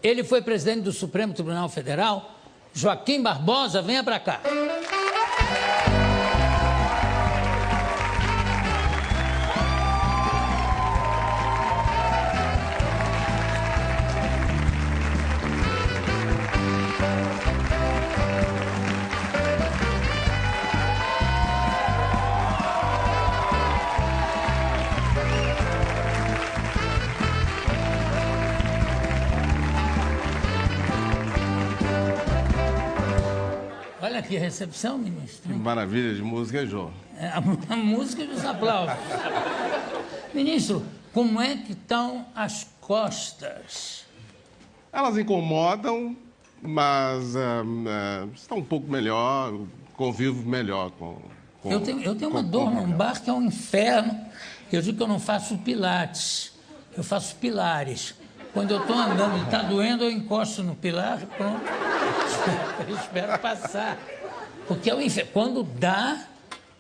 Ele foi presidente do Supremo Tribunal Federal. Joaquim Barbosa, venha para cá. Olha que recepção, ministro. Que maravilha de música, hein, João? A música e os aplausos. Ministro, como é que estão as costas? Elas incomodam, mas estão um pouco melhor, convivo melhor com eu tenho uma dor lombar que é um inferno. Eu digo que eu não faço pilates, eu faço pilares. Quando eu estou andando e está doendo, eu encosto no pilar, pronto. Eu espero passar. Porque é um inferno. Quando dá,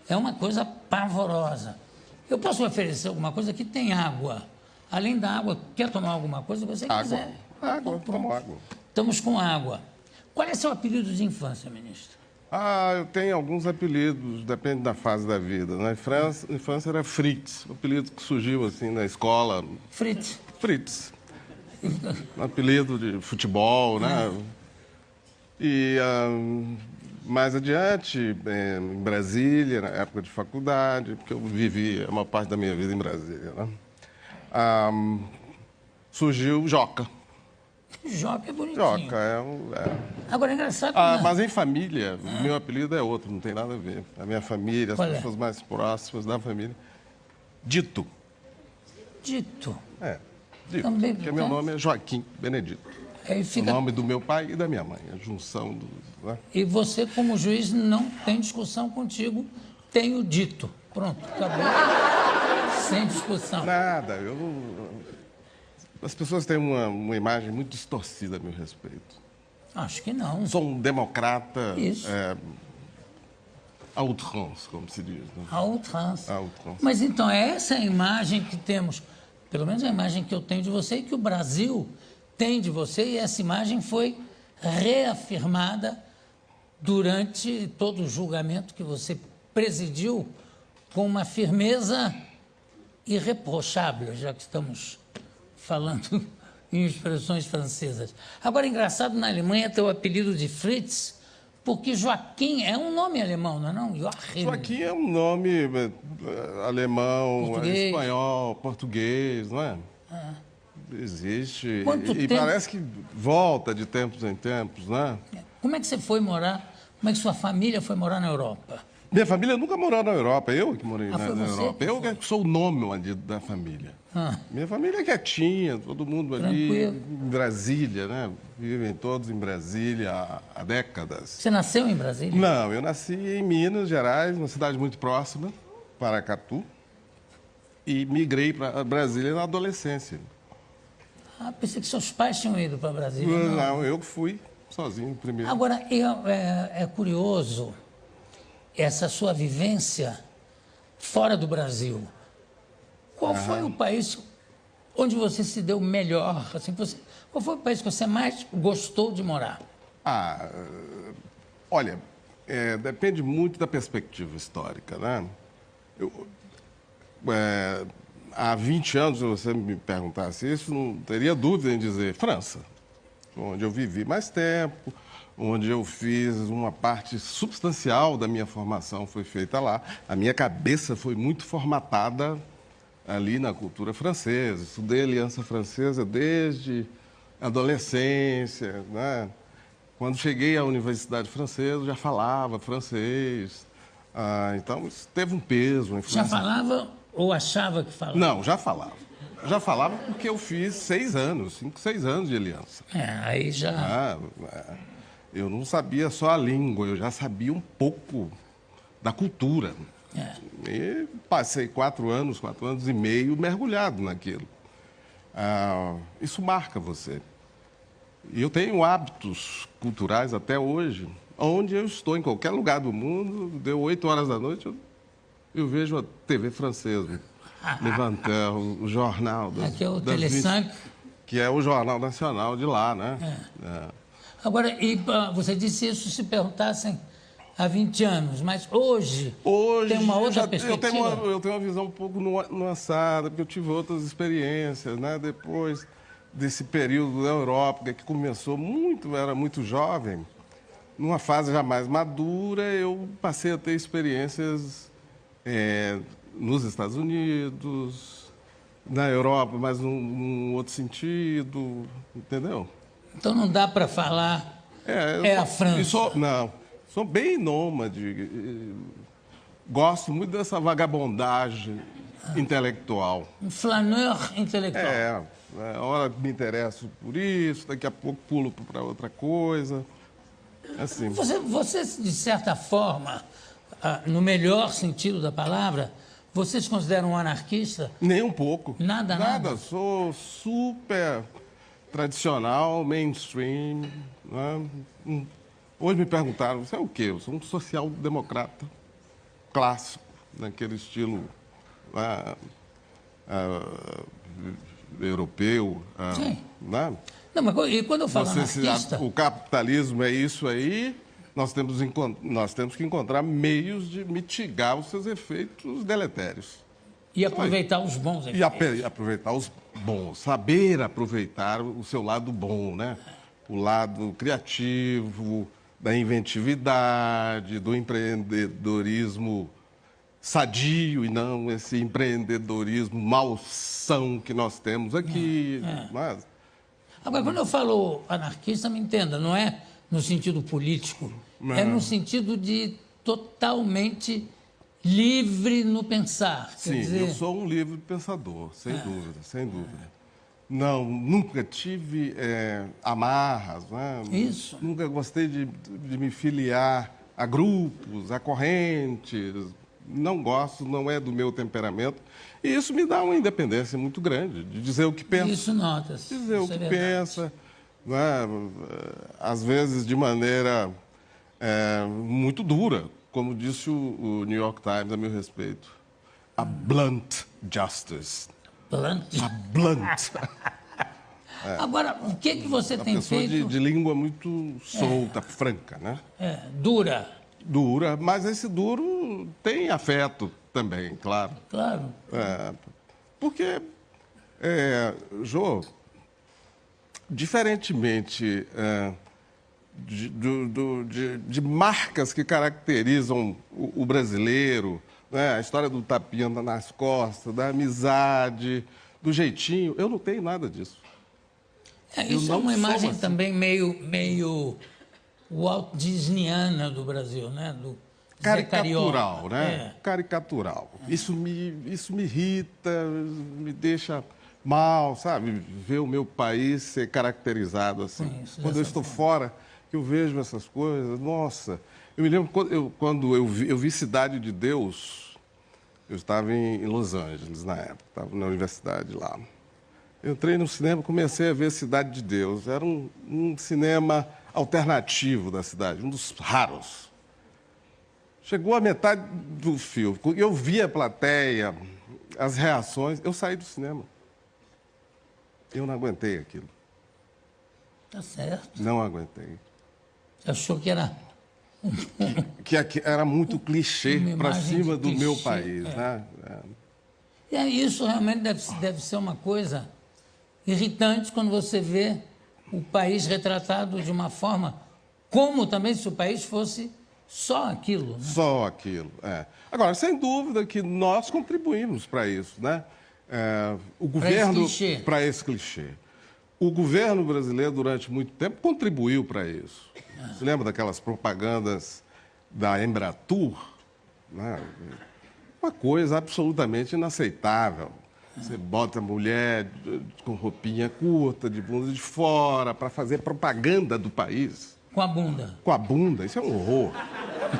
é uma coisa pavorosa. Eu posso oferecer alguma coisa que tem água. Além da água, quer tomar alguma coisa que você quiser? Água, tomo água. Estamos com água. Qual é seu apelido de infância, ministro? Eu tenho alguns apelidos, depende da fase da vida. Na infância era Fritz, um apelido que surgiu assim na escola. Fritz. Fritz. Um apelido de futebol, né? E mais adiante, em Brasília, na época de faculdade, porque eu vivi uma parte da minha vida em Brasília, né? Surgiu Joca. Joca é bonitinho. Joca Agora é engraçado. Mas em família, meu apelido é outro, não tem nada a ver. A minha família, as pessoas mais próximas da família. Dito. Dito. Dito. Também, porque meu nome é Joaquim Benedito. O nome do meu pai e da minha mãe, a junção do... Né? E você, como juiz, não tem discussão contigo, tenho dito. Pronto, acabou. Sem discussão. Nada, as pessoas têm uma imagem muito distorcida a meu respeito. Acho que não. Sou um democrata... Isso. À outrance, como se diz. Né? À outrance. À outrance. Mas então, é essa a imagem que temos, pelo menos a imagem que eu tenho de você e que o Brasil tem de você, e essa imagem foi reafirmada durante todo o julgamento que você presidiu com uma firmeza irreprochável, já que estamos falando em expressões francesas. Agora, engraçado, na Alemanha tem o apelido de Fritz, porque Joaquim é um nome alemão, não é não? Joaquim é um nome alemão, espanhol, português, não é? Existe. E parece que volta de tempos em tempos, né? Como é que você foi morar? Como é que sua família foi morar na Europa? Minha família nunca morou na Europa, eu que morei na Europa. Eu que sou o nômade da família. Minha família é quietinha, todo mundo ali em Brasília, né? Vivem todos em Brasília há décadas. Você nasceu em Brasília? Não, eu nasci em Minas Gerais, uma cidade muito próxima, Paracatu, e migrei para Brasília na adolescência. Pensei que seus pais tinham ido para Brasília. Não, eu fui sozinho primeiro. Agora, é curioso essa sua vivência fora do Brasil. Qual foi o país onde você se deu melhor? Assim, qual foi o país que você mais gostou de morar? Olha, depende muito da perspectiva histórica, né? Há 20 anos, se você me perguntasse isso, não teria dúvida em dizer França, onde eu vivi mais tempo, onde eu fiz uma parte substancial da minha formação foi feita lá. A minha cabeça foi muito formatada ali na cultura francesa. Estudei Aliança Francesa desde a adolescência, né? Quando cheguei à Universidade Francesa, já falava francês. Então, isso teve um peso, uma influência. Já falava ou achava que falava? Não, já falava. Já falava porque eu fiz 6 anos, 5, 6 anos de aliança. Aí já... Eu não sabia só a língua, eu já sabia um pouco da cultura. E passei 4 anos e meio mergulhado naquilo. Isso marca você. E eu tenho hábitos culturais até hoje, onde eu estou, em qualquer lugar do mundo, deu 8 horas da noite, eu vejo a TV francesa levantando o jornal. Aqui é o Tele5. que é o Jornal Nacional de lá, né? Agora, você disse isso se perguntassem há 20 anos, mas hoje tem uma outra perspectiva? Eu tenho uma visão um pouco nuançada, porque eu tive outras experiências, né? Depois desse período da Europa, que começou era muito jovem, numa fase já mais madura, eu passei a ter experiências nos Estados Unidos, na Europa, mas num outro sentido, entendeu? Então não dá para falar a França. Não, sou bem nômade, gosto muito dessa vagabundagem intelectual. Um flaneur intelectual. Hora me interesso por isso, daqui a pouco pulo para outra coisa. Assim. Você, de certa forma, no melhor sentido da palavra, você se considera um anarquista? Nem um pouco. Nada. Sou super tradicional, mainstream. Né? Hoje me perguntaram, você é o quê? Eu sou um social-democrata clássico, naquele estilo europeu. Sim. Né? Não, mas e quando eu falo anarquista... O capitalismo é isso aí, nós temos que encontrar meios de mitigar os seus efeitos deletérios. E aproveitar os bons efeitos. E aproveitar os bons, saber aproveitar o seu lado bom, né? O lado criativo, da inventividade, do empreendedorismo sadio e não esse empreendedorismo malsão que nós temos aqui. Mas... Agora, quando eu falo anarquista, me entenda, não é no sentido político, é no sentido de totalmente livre no pensar. Sim, quer dizer... eu sou um livre pensador, sem dúvida, sem dúvida. Não, nunca tive amarras, né? Isso. Nunca gostei de me filiar a grupos, a correntes. Não gosto, não é do meu temperamento. E isso me dá uma independência muito grande, de dizer o que pensa. Isso nota-se. Dizer o que pensa, né? Às vezes de maneira muito dura, como disse o New York Times a meu respeito. A blunt justice. Blunt? A blunt. Agora, o que você tem feito... de língua muito solta, franca, né? Dura. Dura, mas esse duro tem afeto também, claro. Claro. Porque, Jô, diferentemente de marcas que caracterizam o brasileiro, né? A história do tapinha nas costas, da amizade, do jeitinho, eu não tenho nada disso. Isso é uma imagem assim. Também meio Walt Disneyana do Brasil, né? Caricatural, né? Caricatural. Isso me irrita, me deixa mal, sabe? Ver o meu país ser caracterizado assim. Quando eu estou fora, que eu vejo essas coisas, nossa. Eu me lembro quando eu vi Cidade de Deus, eu estava em Los Angeles na época, estava na universidade lá. Eu entrei no cinema e comecei a ver Cidade de Deus. Era um cinema alternativo da cidade, um dos raros. Chegou a metade do filme, eu vi a plateia, as reações, eu saí do cinema. Eu não aguentei aquilo. Tá certo. Não aguentei. Você achou que era... que era muito clichê para cima do meu país, né? E isso realmente deve ser uma coisa irritante quando você vê o país retratado de uma forma como também se o país fosse só aquilo. Né? Só aquilo, Agora, sem dúvida que nós contribuímos para isso, né? O governo para esse clichê. O governo brasileiro, durante muito tempo, contribuiu para isso. Você lembra daquelas propagandas da Embratur? Né? Uma coisa absolutamente inaceitável. Você bota a mulher com roupinha curta, de bunda de fora, para fazer propaganda do país. Com a bunda. Com a bunda, isso é um horror,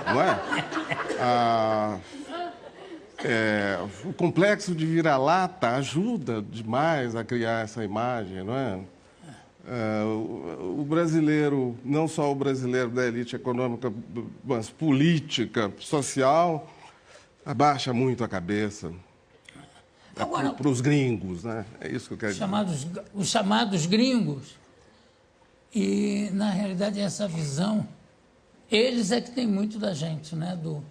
não é? O complexo de vira-lata ajuda demais a criar essa imagem, não é? O brasileiro, não só o brasileiro da elite econômica, mas política, social, abaixa muito a cabeça. Agora, para os gringos, né? É isso que eu quero dizer. Os chamados gringos. E, na realidade, essa visão, eles é que tem muito da gente, né? Do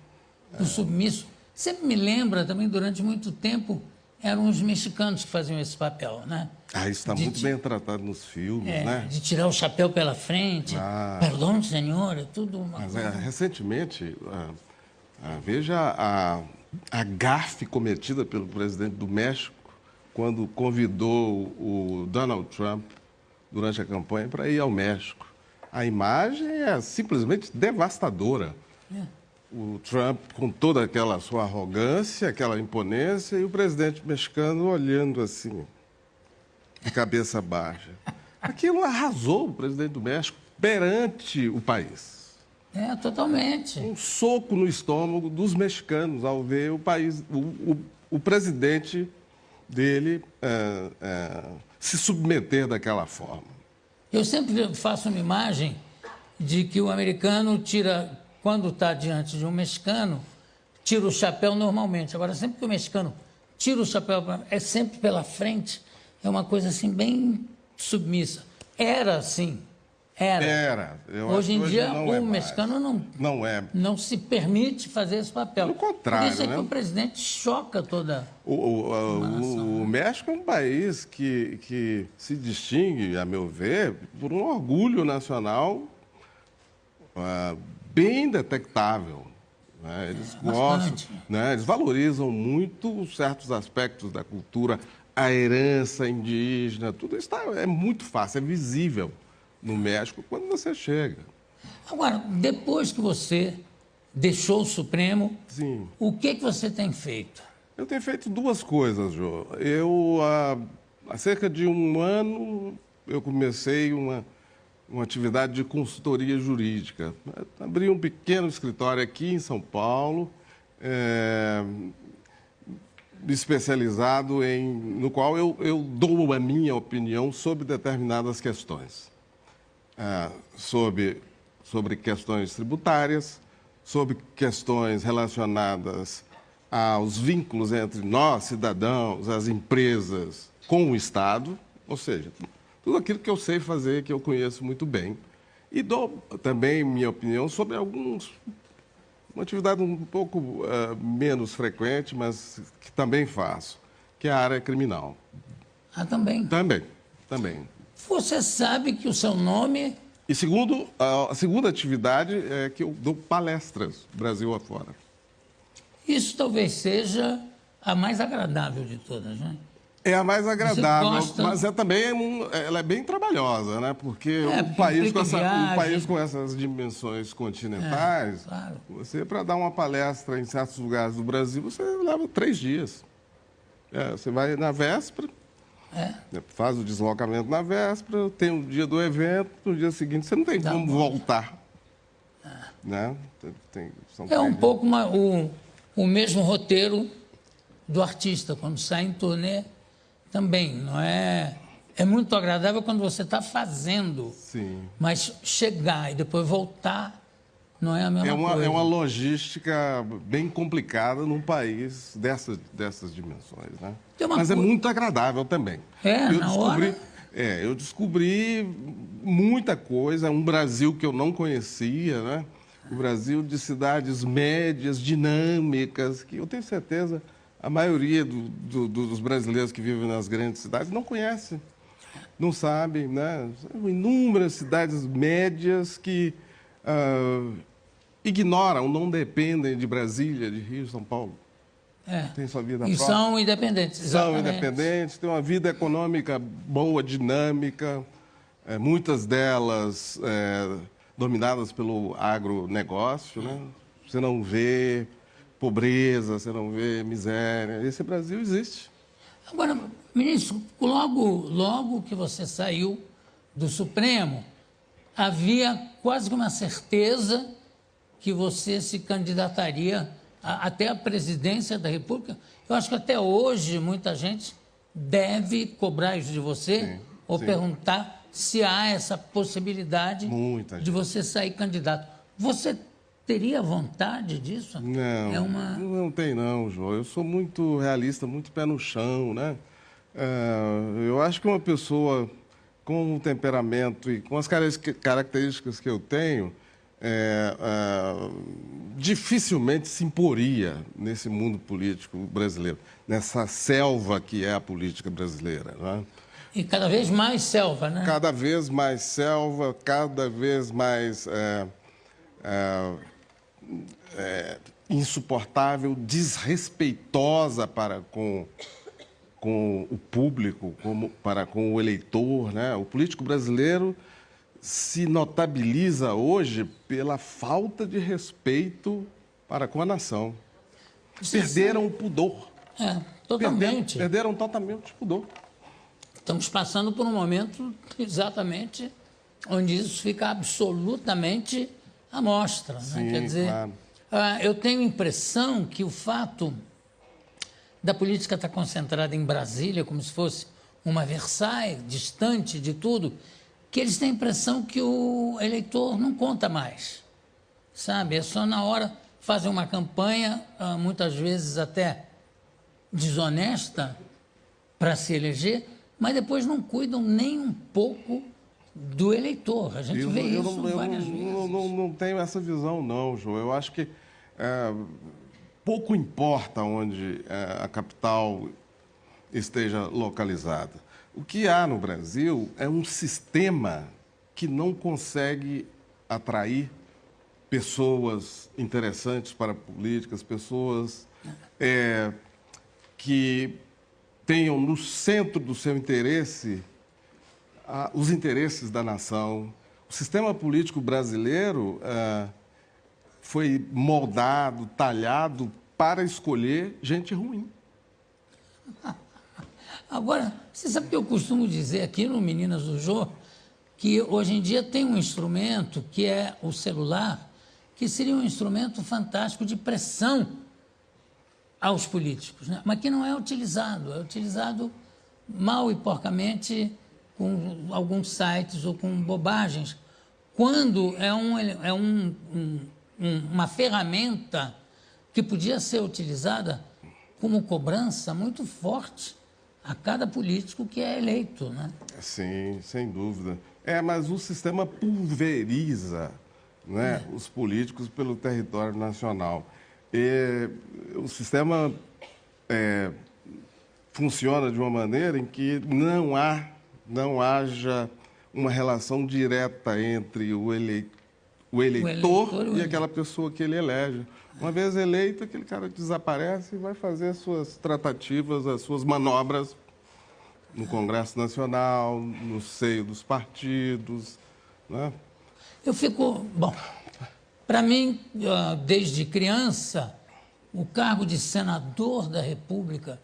submisso. Sempre me lembra também, durante muito tempo, eram os mexicanos que faziam esse papel, né? Isso está muito bem tratado nos filmes, né? De tirar o chapéu pela frente. Perdão, senhor, é tudo uma Mas coisa. recentemente, veja a gafe cometida pelo presidente do México quando convidou o Donald Trump durante a campanha para ir ao México. A imagem é simplesmente devastadora. O Trump com toda aquela sua arrogância, aquela imponência, e o presidente mexicano olhando assim, de cabeça baixa. Aquilo arrasou o presidente do México perante o país. Totalmente. Um soco no estômago dos mexicanos ao ver o país, o presidente dele se submeter daquela forma. Eu sempre faço uma imagem de que o americano tira, quando está diante de um mexicano, tira o chapéu normalmente. Agora, sempre que o mexicano tira o chapéu, é sempre pela frente, é uma coisa assim bem submissa. Era assim. Era. Hoje em dia, o mexicano não se permite fazer esse papel. Pelo contrário, por isso é né? que o presidente choca toda o México é um país que se distingue, a meu ver, por um orgulho nacional bem detectável. Né? Eles gostam, né? Eles valorizam muito certos aspectos da cultura, a herança indígena, tudo isso é muito fácil, é visível no México quando você chega. Agora, depois que você deixou o Supremo, Sim. O que você tem feito? Eu tenho feito duas coisas, Jô. Eu, há cerca de um ano, eu comecei uma atividade de consultoria jurídica. Abri um pequeno escritório aqui em São Paulo, especializado no qual eu dou a minha opinião sobre determinadas questões. Sobre questões tributárias, sobre questões relacionadas aos vínculos entre nós, cidadãos, as empresas, com o Estado, ou seja, tudo aquilo que eu sei fazer, que eu conheço muito bem. E dou também minha opinião sobre uma atividade um pouco menos frequente, mas que também faço, que é a área criminal. Também? Também. Você sabe que o seu nome... E a segunda atividade é que eu dou palestras Brasil afora. Isso talvez seja a mais agradável de todas, né? É a mais agradável, mas também ela é bem trabalhosa, né? Porque um país com essas dimensões continentais, claro. Você, para dar uma palestra em certos lugares do Brasil, você leva 3 dias. Você vai na véspera, faz o deslocamento na véspera, tem o dia do evento, no dia seguinte você não tem como voltar. Né? Um pouco o mesmo roteiro do artista, quando sai em turnê, também, não é? É muito agradável quando você está fazendo. Sim. Mas chegar e depois voltar não é a mesma coisa. É uma logística bem complicada num país dessas dimensões, né? Mas é muito agradável também. Eu descobri muita coisa, um Brasil que eu não conhecia, né? O Brasil de cidades médias, dinâmicas, que eu tenho certeza a maioria dos brasileiros que vivem nas grandes cidades não conhece, não sabe, né? São inúmeras cidades médias que ignoram, não dependem de Brasília, de Rio, São Paulo. Tem sua vida própria. E são independentes, exatamente. São independentes, têm uma vida econômica boa, dinâmica, muitas delas dominadas pelo agronegócio, né? Você não vê pobreza, você não vê miséria. Esse Brasil existe. Agora, ministro, logo que você saiu do Supremo, havia quase que uma certeza que você se candidataria até a presidência da República. Eu acho que até hoje muita gente deve cobrar isso de você ou perguntar se há essa possibilidade de você sair candidato. Você teria vontade disso? Não, É uma... não tem não, João. Eu sou muito realista, muito pé no chão, né? Eu acho que uma pessoa com o temperamento e com as características que eu tenho, dificilmente se imporia nesse mundo político brasileiro, nessa selva que é a política brasileira, né? E cada vez mais selva, né? Cada vez mais selva, cada vez mais insuportável, desrespeitosa para com o público, para com o eleitor, né? O político brasileiro se notabiliza hoje pela falta de respeito para com a nação. Perderam o pudor. Totalmente. Perderam totalmente o pudor. Estamos passando por um momento exatamente onde isso fica absolutamente à mostra, né? Sim, Quer dizer, claro. Eu tenho a impressão que o fato da política estar concentrada em Brasília, como se fosse uma Versailles, distante de tudo, que eles têm a impressão que o eleitor não conta mais, sabe? É só na hora fazem uma campanha, muitas vezes até desonesta, para se eleger, mas depois não cuidam nem um pouco do eleitor. A gente vê isso várias vezes. Não tenho essa visão, não, João. Eu acho que pouco importa onde a capital esteja localizada. O que há no Brasil é um sistema que não consegue atrair pessoas interessantes para políticas, pessoas que tenham no centro do seu interesse os interesses da nação. O sistema político brasileiro foi moldado, talhado para escolher gente ruim. Agora, você sabe que eu costumo dizer aqui no Meninas do Jô, que hoje em dia tem um instrumento que é o celular, que seria um instrumento fantástico de pressão aos políticos, né? Mas que não é utilizado mal e porcamente com alguns sites ou com bobagens, quando uma ferramenta que podia ser utilizada como cobrança muito forte a cada político que é eleito, né? Sim, sem dúvida. Mas o sistema pulveriza, né, os políticos pelo território nacional. O sistema funciona de uma maneira em que não haja uma relação direta entre o eleitor e aquela pessoa que ele elege. Uma vez eleito, aquele cara desaparece e vai fazer as suas tratativas, as suas manobras no Congresso Nacional, no seio dos partidos, né? Bom, para mim, desde criança, o cargo de senador da República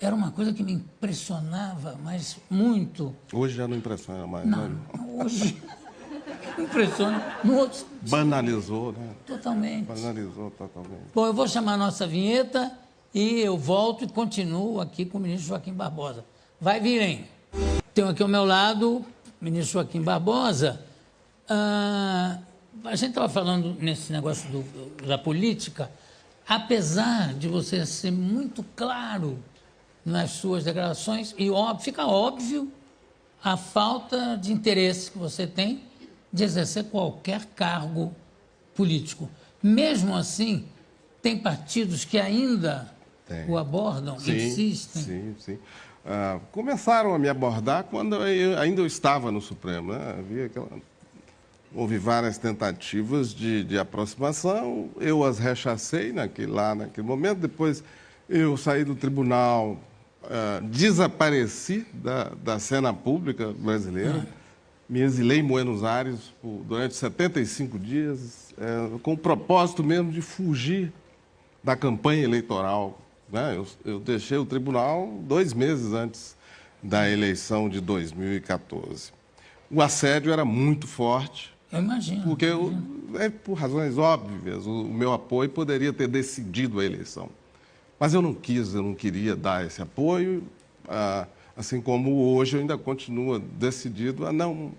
era uma coisa que me impressionava, mas muito. Hoje já não impressiona mais, não, né? Hoje impressiona. No outro... Banalizou, né? Totalmente. Banalizou totalmente. Bom, eu vou chamar a nossa vinheta e eu volto e continuo aqui com o ministro Joaquim Barbosa. Vai vir, hein? Tenho aqui ao meu lado o ministro Joaquim Barbosa. A gente estava falando nesse negócio da política, apesar de você ser muito claro nas suas declarações, e fica óbvio a falta de interesse que você tem de exercer qualquer cargo político. Mesmo assim, tem partidos que ainda o abordam, insistem? Sim. Começaram a me abordar quando eu ainda estava no Supremo, né? Houve várias tentativas de aproximação, eu as rechacei naquele momento. Depois eu saí do tribunal, desapareci da cena pública brasileira, me exilei em Buenos Aires durante 75 dias, com o propósito mesmo de fugir da campanha eleitoral, né? Eu deixei o tribunal 2 meses antes da eleição de 2014. O assédio era muito forte. Eu imagino. Porque, por razões óbvias, o meu apoio poderia ter decidido a eleição. Mas eu não queria dar esse apoio, assim como hoje eu ainda continuo decidido a não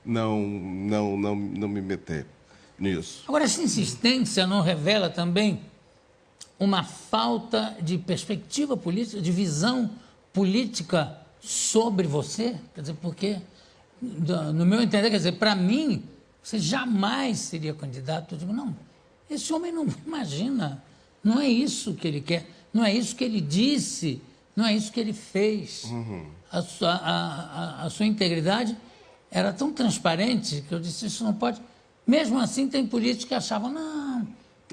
me meter. nisso. Agora, essa insistência não revela também uma falta de perspectiva política, de visão política sobre você? Quer dizer, porque, no meu entender, quer dizer, para mim, você jamais seria candidato. Eu digo, não, esse homem não imagina, não é isso que ele quer, não é isso que ele disse, não é isso que ele fez. A sua integridade era tão transparente que eu disse, isso não pode... Mesmo assim, tem políticos que achavam, não,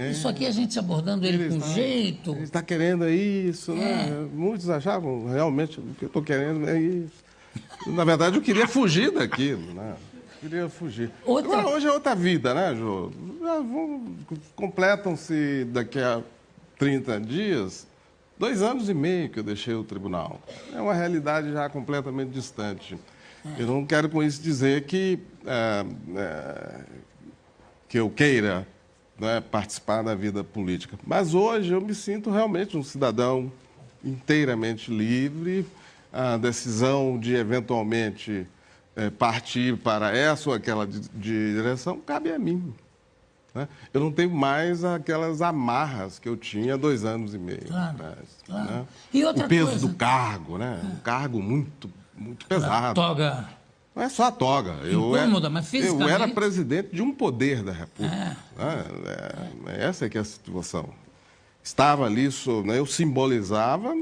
isso aqui a gente abordando ele com jeito. Ele está querendo isso, né? Muitos achavam, realmente, o que eu estou querendo é isso. Na verdade, eu queria fugir daquilo, né? Eu queria fugir. Agora, hoje é outra vida, né, Jô? Completam-se daqui a 30 dias 2 anos e meio que eu deixei o tribunal. É uma realidade já completamente distante. Eu não quero com isso dizer que eu queira, né, participar da vida política. Mas hoje eu me sinto realmente um cidadão inteiramente livre. A decisão de, eventualmente, partir para essa ou aquela direção cabe a mim. Né? Eu não tenho mais aquelas amarras que eu tinha há 2 anos e meio atrás. Claro. Né? E outra o peso coisa... do cargo, né? Um cargo muito pesado. A toga... Não é só a toga. Incômoda, mas fisicamente... Eu era presidente de um poder da República. Essa é que é a situação. Estava ali, né, eu simbolizava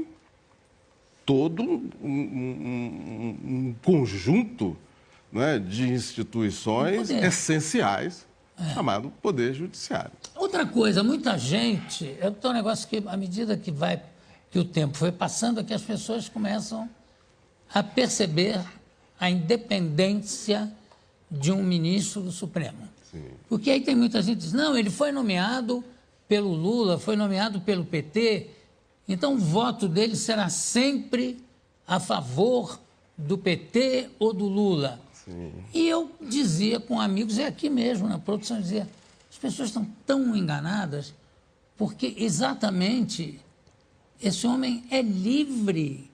todo um conjunto, né, de instituições essenciais, chamado Poder Judiciário. Outra coisa, muita gente... É um negócio que, à medida que o tempo foi passando, é que as pessoas começam a perceber a independência de um ministro do Supremo. Sim. Porque aí tem muita gente que diz, não, ele foi nomeado pelo Lula, foi nomeado pelo PT, então o voto dele será sempre a favor do PT ou do Lula. Sim. E eu dizia com amigos, é aqui mesmo, na produção, eu dizia, as pessoas estão tão enganadas, porque exatamente esse homem é livre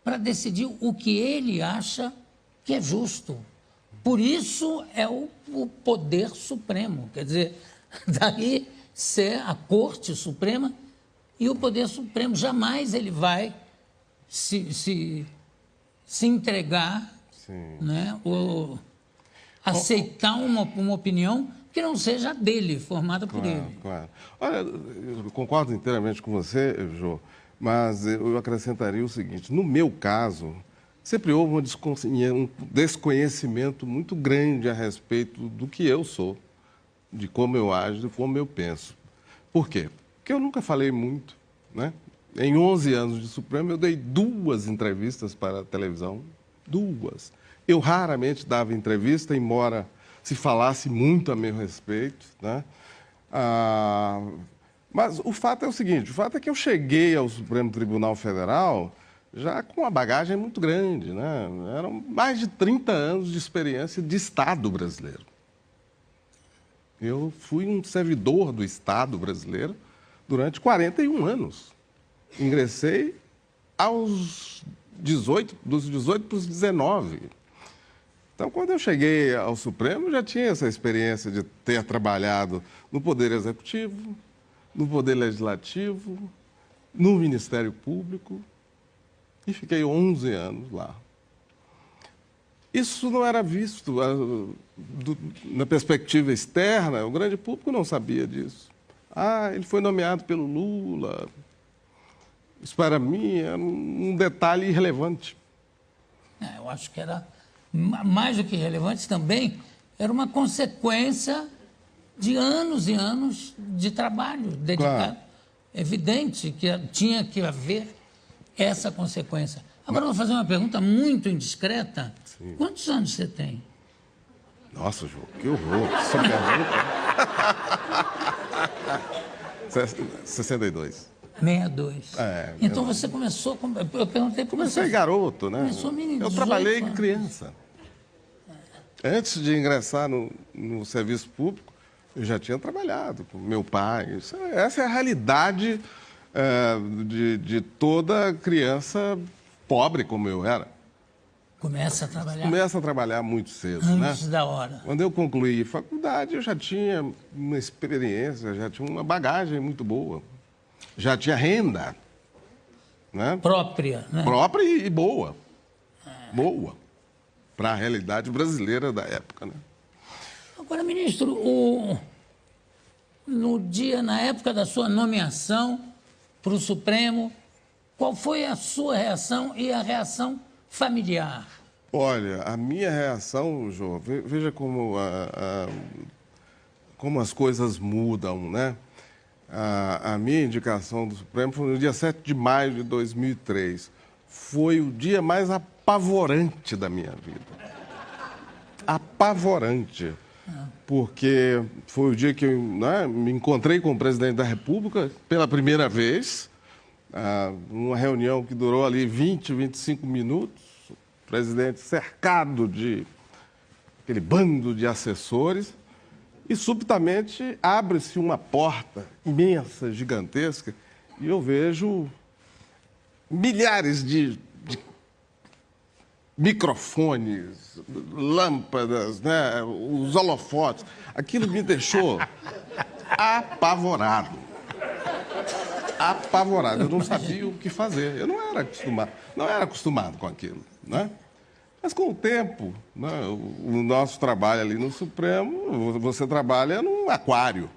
para decidir o que ele acha que é justo. Por isso é o poder supremo. Quer dizer, daí ser a Corte Suprema e o poder supremo. Jamais ele vai se entregar, né, ou aceitar uma opinião que não seja dele, formada por ele. Claro. Olha, eu concordo inteiramente com você, Jô, mas eu acrescentaria o seguinte, no meu caso... Sempre houve um desconhecimento muito grande a respeito do que eu sou, de como eu ajo, de como eu penso. Por quê? Porque eu nunca falei muito, né? Em 11 anos de Supremo, eu dei 2 entrevistas para a televisão, 2. Eu raramente dava entrevista, embora se falasse muito a meu respeito, né? Mas o fato é o seguinte, o fato é que eu cheguei ao Supremo Tribunal Federal... já com uma bagagem muito grande, né? Eram mais de 30 anos de experiência de Estado brasileiro. Eu fui um servidor do Estado brasileiro durante 41 anos. Ingressei aos 18, dos 18 para os 19. Então, quando eu cheguei ao Supremo, já tinha essa experiência de ter trabalhado no Poder Executivo, no Poder Legislativo, no Ministério Público, e fiquei 11 anos lá. Isso não era visto na perspectiva externa, o grande público não sabia disso. Ele foi nomeado pelo Lula. Isso, para mim, era um detalhe irrelevante. Eu acho que era, mais do que relevante também, era uma consequência de anos e anos de trabalho dedicado. Claro. Evidente que tinha que haver essa consequência. Agora, eu vou fazer uma pergunta muito indiscreta. Sim. Quantos anos você tem? Nossa, João, que horror. Essa pergunta. 62. 62. Então você começou... Eu perguntei para você. Comecei garoto, né? Começou menino. Eu trabalhei criança. Antes de ingressar no serviço público, eu já tinha trabalhado com meu pai. Essa é a realidade de toda criança pobre como eu era. Começa a trabalhar Começa a trabalhar muito cedo, né? antes da hora. Quando eu concluí faculdade, eu já tinha uma experiência, já tinha uma bagagem muito boa. Já tinha renda, né? Própria, né? Própria e boa. Boa. Para a realidade brasileira da época, né? Agora, ministro, na época da sua nomeação para o Supremo, qual foi a sua reação e a reação familiar? Olha, a minha reação, João, veja como as coisas mudam, né? A minha indicação do Supremo foi no dia 7 de maio de 2003. Foi o dia mais apavorante da minha vida. Apavorante. Porque foi o dia que eu, né, me encontrei com o presidente da República pela primeira vez, numa reunião que durou ali 20, 25 minutos, o presidente cercado de aquele bando de assessores, e subitamente abre-se uma porta imensa, gigantesca, e eu vejo milhares de microfones, lâmpadas, né, os holofotes. Aquilo me deixou apavorado. Apavorado. Eu não sabia o que fazer. Eu não era acostumado com aquilo, né? Mas com o tempo, né, o nosso trabalho ali no Supremo, você trabalha num aquário,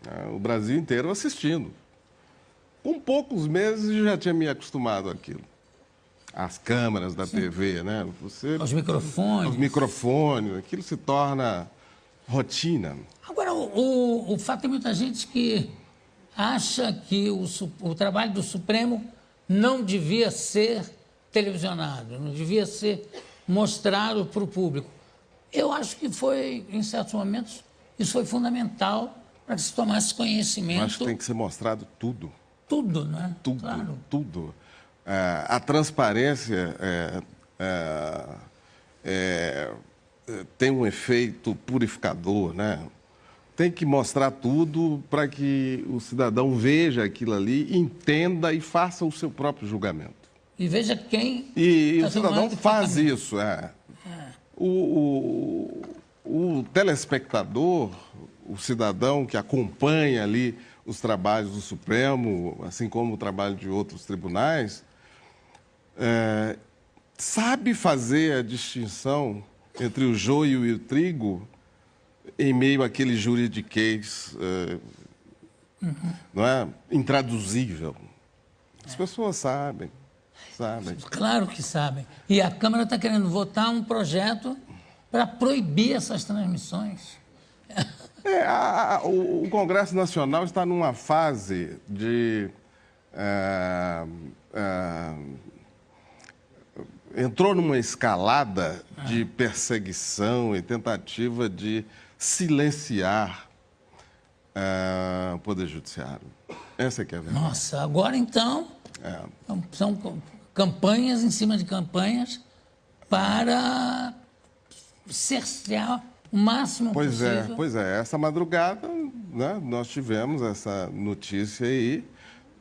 né, o Brasil inteiro assistindo. Com poucos meses eu já tinha me acostumado àquilo. As câmeras da TV, né? Os microfones. Os microfones, aquilo se torna rotina. Agora, o fato tem muita gente que acha que o trabalho do Supremo não devia ser televisionado, não devia ser mostrado para o público. Eu acho que foi, em certos momentos, isso foi fundamental para que se tomasse conhecimento. Eu acho que tem que ser mostrado tudo. Tudo, né? Tudo, claro. Tudo. A transparência tem um efeito purificador, né? Tem que mostrar tudo para que o cidadão veja aquilo ali, entenda e faça o seu próprio julgamento. E veja quem... E o cidadão faz isso. O telespectador, o cidadão que acompanha ali os trabalhos do Supremo, assim como o trabalho de outros tribunais, sabe fazer a distinção entre o joio e o trigo em meio àquele juridiquês não é? Intraduzível. As pessoas sabem. Claro que sabem. E a Câmara está querendo votar um projeto para proibir essas transmissões. O Congresso Nacional está numa fase de... entrou numa escalada de perseguição e tentativa de silenciar o Poder Judiciário. Essa é que é a verdade. Nossa, agora então são campanhas em cima de campanhas para cercear o máximo possível. Pois é. Essa madrugada, né, nós tivemos essa notícia aí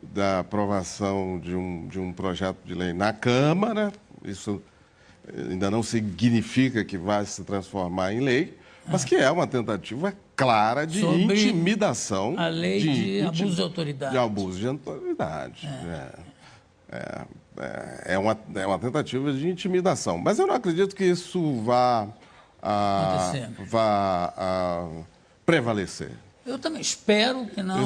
da aprovação de um projeto de lei na Câmara. Isso ainda não significa que vai se transformar em lei, mas que é uma tentativa clara de intimidação. A lei de abuso de autoridade. De abuso de autoridade. É uma tentativa de intimidação. Mas eu não acredito que isso vá prevalecer. Eu também espero que não.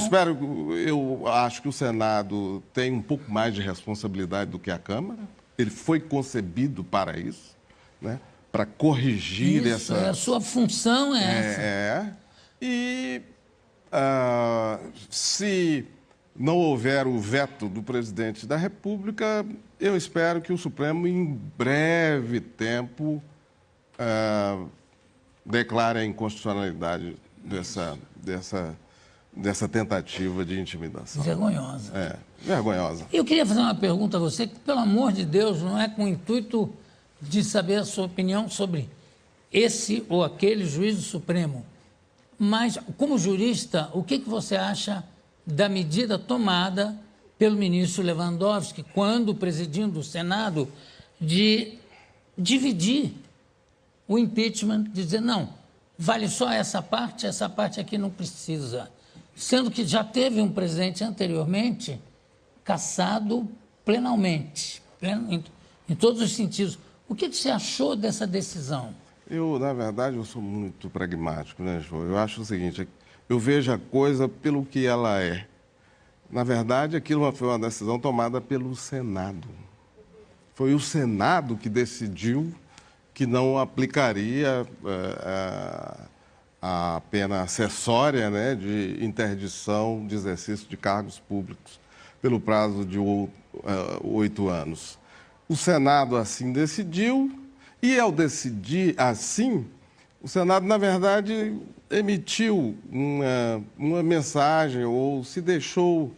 Eu acho que o Senado tem um pouco mais de responsabilidade do que a Câmara. Ele foi concebido para isso, né? Para corrigir essa... A sua função é essa. E se não houver o veto do presidente da República, eu espero que o Supremo, em breve tempo, declare a inconstitucionalidade dessa tentativa de intimidação. Vergonhosa. Vergonhosa. Eu queria fazer uma pergunta a você, que, pelo amor de Deus, não é com o intuito de saber a sua opinião sobre esse ou aquele juiz do Supremo, mas, como jurista, o que você acha da medida tomada pelo ministro Lewandowski, quando presidindo o Senado, de dividir o impeachment, dizer, não, vale só essa parte aqui não precisa. Sendo que já teve um presidente anteriormente cassado plenamente, em todos os sentidos. O que você achou dessa decisão? Na verdade, eu sou muito pragmático, né, João? Eu acho o seguinte, eu vejo a coisa pelo que ela é. Na verdade, aquilo foi uma decisão tomada pelo Senado. Foi o Senado que decidiu que não aplicaria a pena acessória, né, de interdição de exercício de cargos públicos pelo prazo de 8 anos. O Senado assim decidiu, e ao decidir assim, o Senado, na verdade, emitiu uma mensagem ou se deixou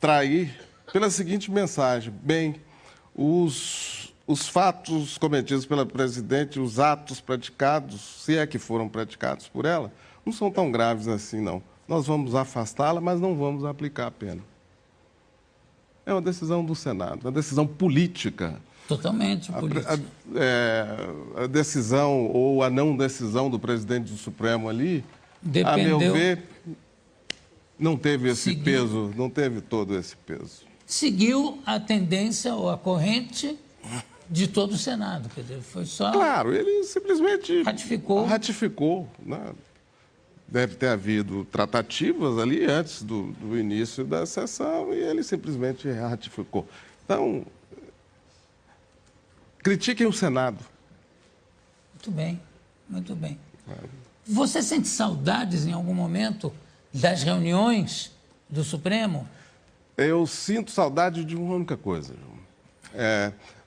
trair pela seguinte mensagem: bem, os fatos cometidos pela presidente, os atos praticados, se é que foram praticados por ela, não são tão graves assim, não. Nós vamos afastá-la, mas não vamos aplicar a pena. É uma decisão do Senado, uma decisão política. Totalmente política. A decisão ou a não decisão do presidente do Supremo ali, a meu ver, não teve esse peso, não teve todo esse peso. Seguiu a tendência ou a corrente de todo o Senado, quer dizer, foi só... Claro, ele simplesmente ratificou, né? Deve ter havido tratativas ali antes do início da sessão e ele simplesmente ratificou. Então, critiquem o Senado. Muito bem, muito bem. Você sente saudades em algum momento das reuniões do Supremo? Eu sinto saudade de uma única coisa, João.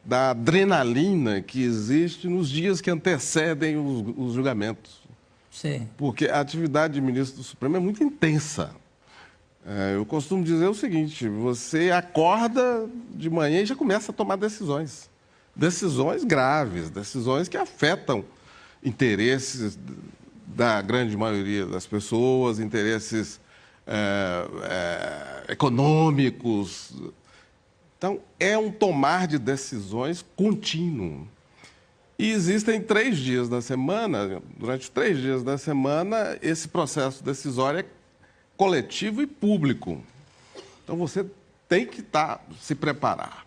Da adrenalina que existe nos dias que antecedem os julgamentos. Sim. Porque a atividade de ministro do Supremo é muito intensa. Eu costumo dizer o seguinte: você acorda de manhã e já começa a tomar decisões. Decisões graves, decisões que afetam interesses da grande maioria das pessoas, interesses econômicos. Então, é um tomar de decisões contínuo. E existem 3 dias da semana, durante 3 dias da semana, esse processo decisório é coletivo e público. Então, você tem que se preparar.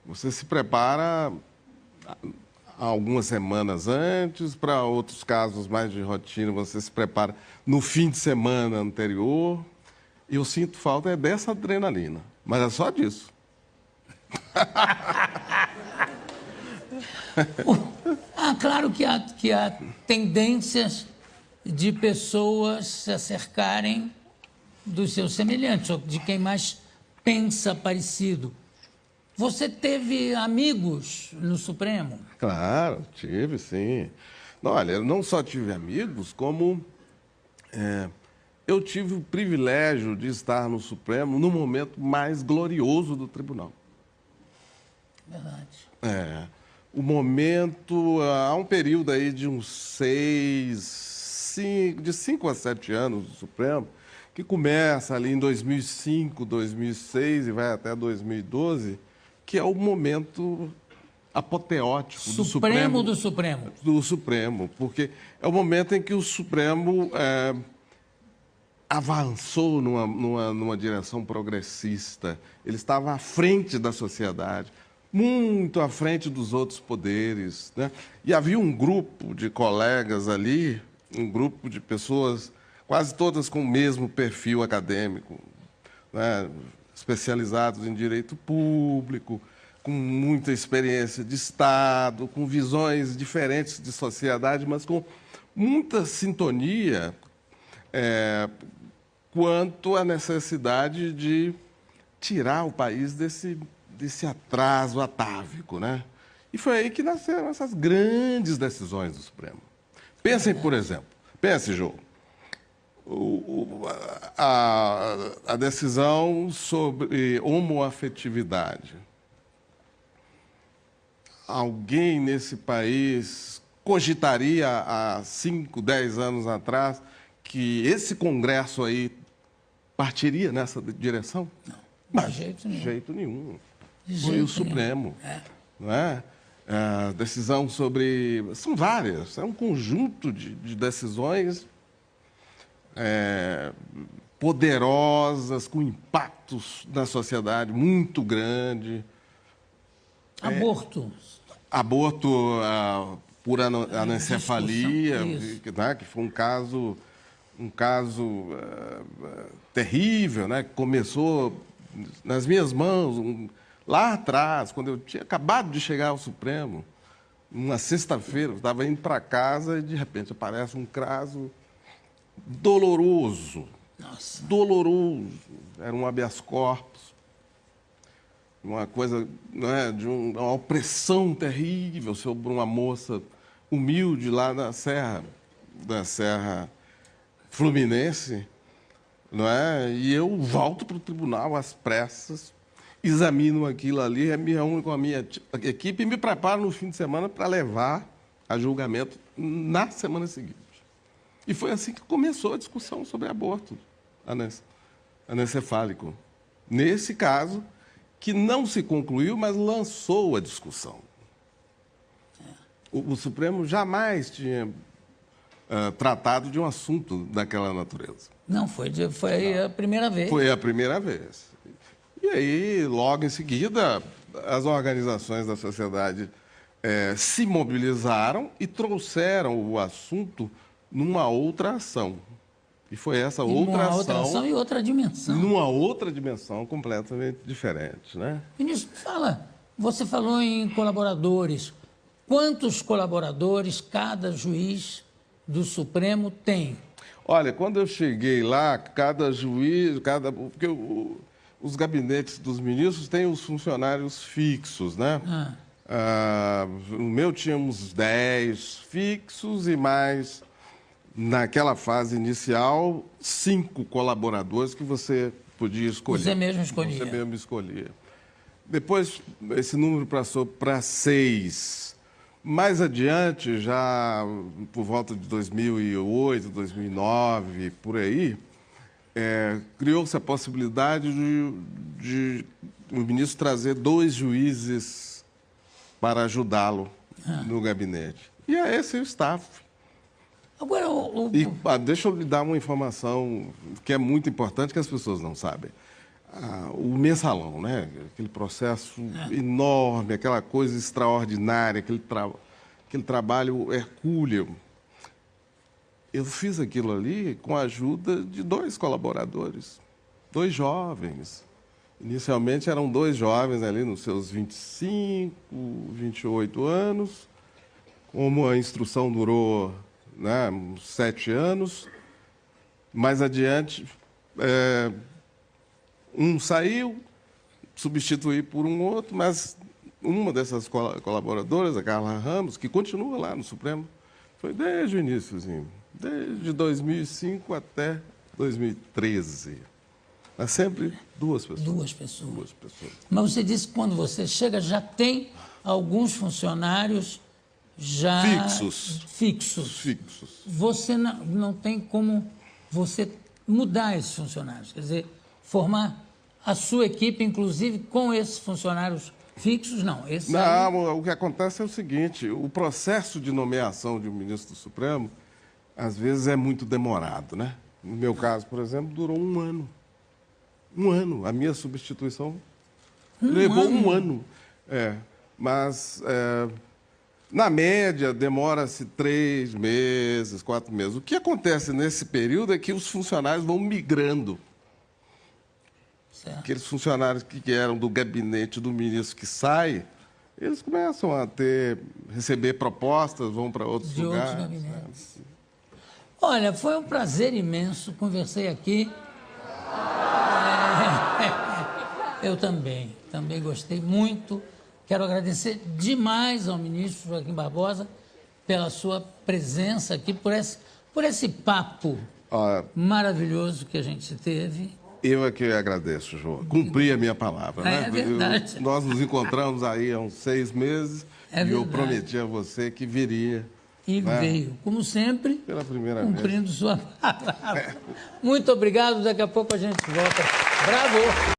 Você se prepara algumas semanas antes, para outros casos mais de rotina, você se prepara no fim de semana anterior. E eu sinto falta dessa adrenalina, mas é só disso. Claro que há tendências de pessoas se acercarem dos seus semelhantes, ou de quem mais pensa parecido. Você teve amigos no Supremo? Claro, tive, sim. Não, olha, eu não só tive amigos, como eu tive o privilégio de estar no Supremo no momento mais glorioso do tribunal. Verdade. O momento, há um período aí de uns 5 a 7 anos do Supremo, que começa ali em 2005, 2006 e vai até 2012, que é o momento apoteótico do Supremo. Do Supremo, porque é o momento em que o Supremo avançou numa direção progressista. Ele estava à frente da sociedade, muito à frente dos outros poderes, né? E havia um grupo de colegas ali, um grupo de pessoas, quase todas com o mesmo perfil acadêmico, né? Especializados em direito público, com muita experiência de Estado, com visões diferentes de sociedade, mas com muita sintonia quanto à necessidade de tirar o país desse atraso atávico, né? E foi aí que nasceram essas grandes decisões do Supremo. Pensem, por exemplo, Jô, a decisão sobre homoafetividade. Alguém nesse país cogitaria há 5, 10 anos atrás que esse Congresso aí partiria nessa direção? Não, de jeito nenhum. De jeito nenhum. Foi o Supremo. não é? Decisão sobre... São várias, é um conjunto de decisões poderosas, com impactos na sociedade muito grande. Aborto. Aborto por anencefalia, né, que foi um caso terrível, né, que começou nas minhas mãos, lá atrás, quando eu tinha acabado de chegar ao Supremo, uma sexta-feira, eu estava indo para casa e, de repente, aparece um caso doloroso. Nossa. Doloroso. Era um habeas corpus, uma coisa, não é, de uma opressão terrível sobre uma moça humilde lá da Serra Fluminense, não é? E eu volto para o tribunal às pressas, examino aquilo ali, me reúno com a minha equipe e me preparo no fim de semana para levar a julgamento na semana seguinte. E foi assim que começou a discussão sobre aborto anencefálico. Nesse caso, que não se concluiu, mas lançou a discussão. O Supremo jamais tinha tratado de um assunto daquela natureza. Não, foi a primeira vez. Foi a primeira vez. E aí, logo em seguida, as organizações da sociedade se mobilizaram e trouxeram o assunto numa outra ação. E foi essa outra ação e outra dimensão. Numa outra dimensão completamente diferente, né? Ministro, você falou em colaboradores. Quantos colaboradores cada juiz do Supremo tem? Olha, quando eu cheguei lá, cada juiz, porque os gabinetes dos ministros têm os funcionários fixos, né? O meu tinha uns 10 fixos e mais, naquela fase inicial, 5 colaboradores que você podia escolher. Você mesmo escolhia. Você mesmo escolhia. Depois, esse número passou para 6. Mais adiante, já por volta de 2008, 2009, por aí, criou-se a possibilidade de o ministro trazer 2 juízes para ajudá-lo no gabinete. E é esse o staff. Agora, deixa eu lhe dar uma informação que é muito importante, que as pessoas não sabem. O mensalão, né? Aquele processo enorme, aquela coisa extraordinária, aquele trabalho hercúleo. Eu fiz aquilo ali com a ajuda de 2 colaboradores, 2 jovens. Inicialmente eram 2 jovens ali nos seus 25, 28 anos. Como a instrução durou, né, uns 7 anos, mais adiante... um saiu, substituí por um outro, mas uma dessas colaboradoras, a Carla Ramos, que continua lá no Supremo, foi desde o iníciozinho, desde 2005 até 2013. Mas sempre 2 pessoas. 2 pessoas. Mas você disse que quando você chega já tem alguns funcionários já... Fixos. Você não tem como você mudar esses funcionários, quer dizer, formar a sua equipe, inclusive, com esses funcionários fixos, não. O que acontece é o seguinte, o processo de nomeação de um ministro do Supremo, às vezes, é muito demorado, né? No meu caso, por exemplo, durou 1 ano. 1 ano. A minha substituição levou 1 ano. Mas, na média, demora-se 3 meses, 4 meses. O que acontece nesse período é que os funcionários vão migrando. Aqueles funcionários que eram do gabinete do ministro que sai, eles começam a receber propostas, vão para outros lugares. Outros gabinetes. Olha, foi um prazer imenso, conversei aqui. Eu também gostei muito. Quero agradecer demais ao ministro Joaquim Barbosa pela sua presença aqui, por esse papo maravilhoso que a gente teve. Eu é que agradeço, João. Cumpri a minha palavra, né? É verdade. Nós nos encontramos aí há uns 6 meses e eu prometi a você que viria. E veio, como sempre, pela primeira cumprindo sua palavra. Muito obrigado, daqui a pouco a gente volta. Bravo!